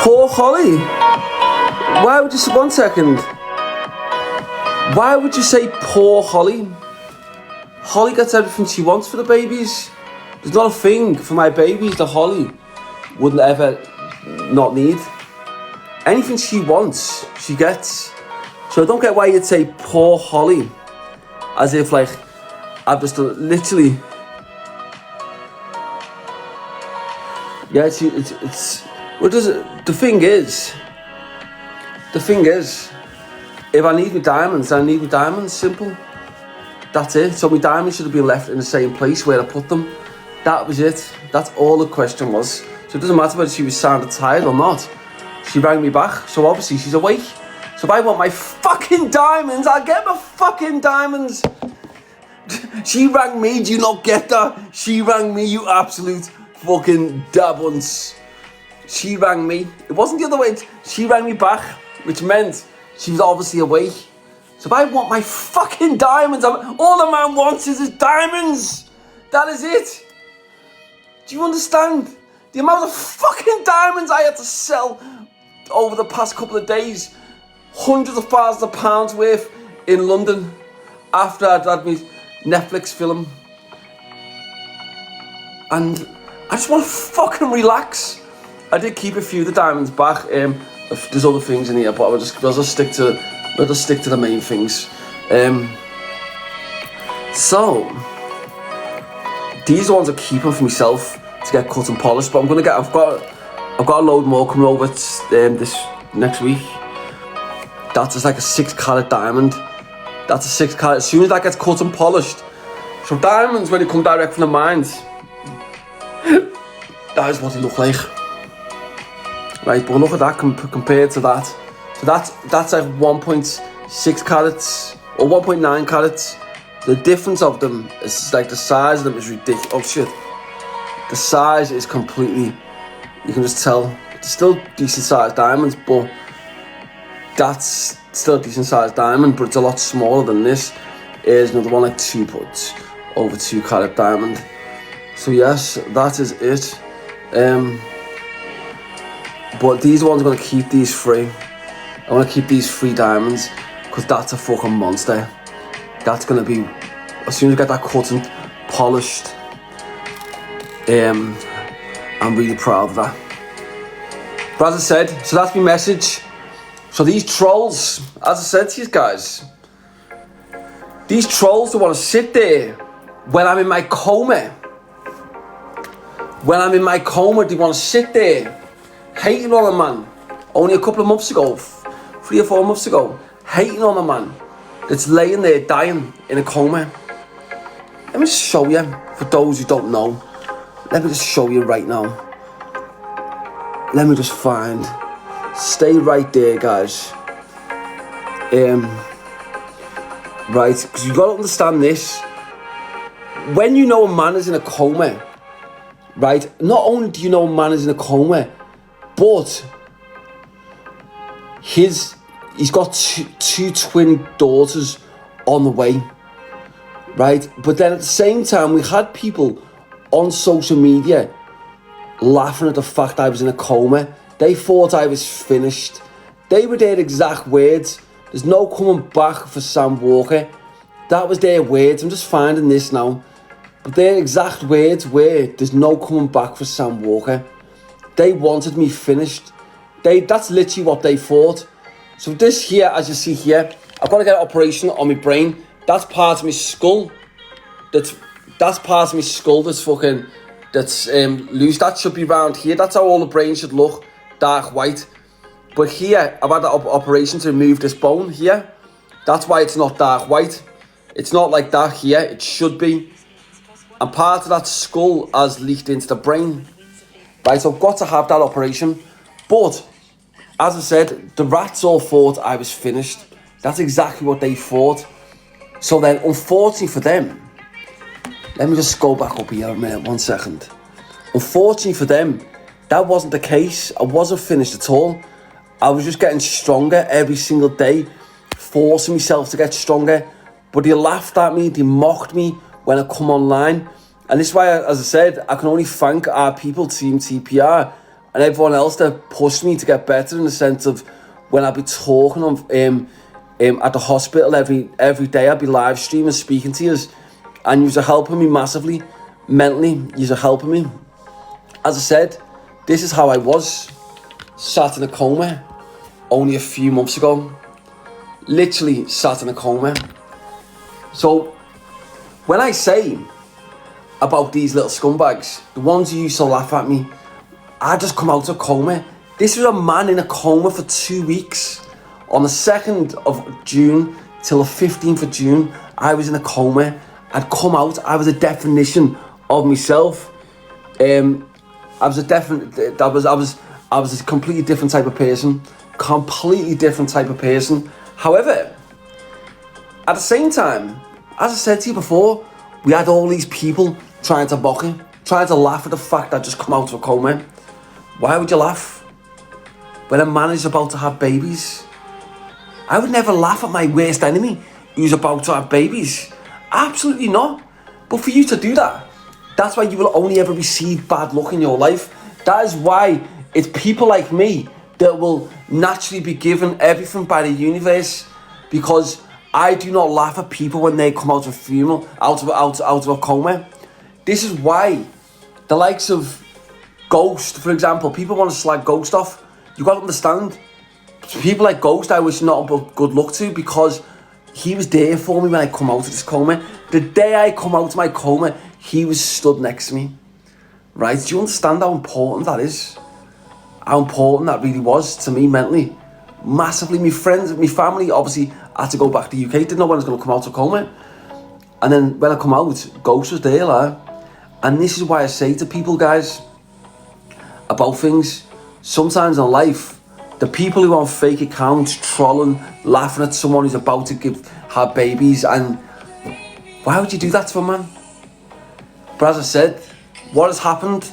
Poor Hollie. Why would you say, 1 second. Why would you say poor Hollie? Hollie gets everything she wants for the babies. There's not a thing for my babies that Hollie wouldn't ever not need. Anything she wants, she gets. So I don't get why you'd say poor Hollie. As if like, I've just literally... Yeah, it's what does it? The thing is, if I need my diamonds, I need my diamonds. Simple. That's it. So my diamonds should have been left in the same place where I put them. That was it. That's all the question was. So it doesn't matter whether she was sounded tired or not. She rang me back, so obviously she's awake. So if I want my fucking diamonds, I'll get my fucking diamonds. She rang me. Do you not get that? She rang me. You absolute fucking dabuns. She rang me. It wasn't the other way. She rang me back, which meant she was obviously awake. So if I want my fucking diamonds, all the man wants is his diamonds. That is it. Do you understand? The amount of fucking diamonds I had to sell over the past couple of days. Hundreds of thousands of pounds worth in London after I'd had my Netflix film. And I just want to fucking relax. I did keep a few of the diamonds back. There's other things in here, but I'll just stick to the main things. So these ones are keeping for myself to get cut and polished. But I've got a load more coming over this next week. That's just like a 6-carat diamond. That's a 6-carat. As soon as that gets cut and polished. So diamonds, when they come direct from the mines, that is what they look like. Right, but look at that compared to that. So that's like 1.6 carats or 1.9 carats. The difference of them is like the size of them is ridiculous. Oh shit. The size is completely, you can just tell. It's still decent sized diamonds, but that's still a decent sized diamond, but it's a lot smaller than this. Here's another one like over 2 carat diamond. So yes, that is it. But these ones are going to keep these free. I want to keep these 3 diamonds because that's a fucking monster. That's going to be, as soon as I get that cut and polished, I'm really proud of that. But as I said, so that's my message. So these trolls, as I said to you guys, these trolls that want to sit there when I'm in my coma. When I'm in my coma, they want to sit there hating on a man. Only a couple of months ago, 3 or 4 months ago, hating on a man that's laying there dying in a coma. Let me just show you, for those who don't know. Let me just show you right now. Let me just find. Stay right there, guys. Right, because you got to understand this. When you know a man is in a coma, right, not only do you know a man is in a coma, but he's got two twin daughters on the way, right? But then at the same time, we had people on social media laughing at the fact I was in a coma. They thought I was finished. They were their exact words. There's no coming back for Samwalker. That was their words. I'm just finding this now. But their exact words were, there's no coming back for Samwalker. They wanted me finished. That's literally what they thought. So this here, as you see here, I've got to get an operation on my brain. That's part of my skull. That's part of my skull that's loose. That should be round here. That's how all the brain should look, dark white. But here, I've had that operation to remove this bone here. That's why it's not dark white. It's not like that here. It should be. And part of that skull has leaked into the brain. Right, so I've got to have that operation. But, as I said, the rats all thought I was finished. That's exactly what they thought. So then, unfortunately for them, let me just go back up here a minute, 1 second. Unfortunately for them, that wasn't the case. I wasn't finished at all. I was just getting stronger every single day, forcing myself to get stronger. But they laughed at me, they mocked me when I come online. And this is why, as I said, I can only thank our people, Team TPR. and everyone else that pushed me to get better, in the sense of when I'd be talking at the hospital every day, I'd be live streaming, speaking to you, and you are helping me massively, mentally, you are helping me. As I said, this is how I was, sat in a coma only a few months ago. Literally sat in a coma. So when I say about these little scumbags, the ones who used to laugh at me, I just come out of a coma. This was a man in a coma for 2 weeks. On the 2nd of June till the 15th of June, I was in a coma. I'd come out, I was a definition of myself. I was a completely different type of person. Completely different type of person. However, at the same time, as I said to you before, we had all these people trying to mock it, trying to laugh at the fact that I just come out of a coma. Why would you laugh when a man is about to have babies? I would never laugh at my worst enemy who's about to have babies. Absolutely not. But for you to do that, that's why you will only ever receive bad luck in your life. That is why it's people like me that will naturally be given everything by the universe, because I do not laugh at people when they come out of a funeral, out of a coma. This is why the likes of Ghost, for example, people want to slag Ghost off. You got to understand, people like Ghost, I wish not but good luck to, because he was there for me when I come out of this coma. The day I come out of my coma, he was stood next to me. Right? Do you understand how important that is? How important that really was to me mentally. Massively. My friends, my family, obviously, had to go back to the UK. Didn't know when I was going to come out of coma. And then when I come out, Ghost was there, like. And this is why I say to people, guys, about things, sometimes in life, the people who are on fake accounts, trolling, laughing at someone who's about to have babies, and why would you do that to a man? But as I said, what has happened,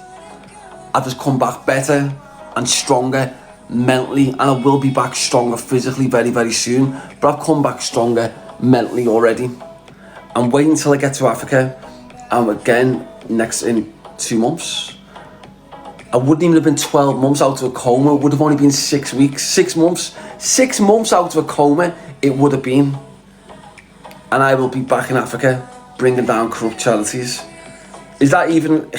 I've just come back better and stronger mentally, and I will be back stronger physically very, very soon. But I've come back stronger mentally already. I'm waiting until I get to Africa, and again in 2 months. I wouldn't even have been 12 months out of a coma. It would have only been 6 weeks, 6 months. 6 months out of a coma, it would have been. And I will be back in Africa, bringing down corrupt charities. Is that even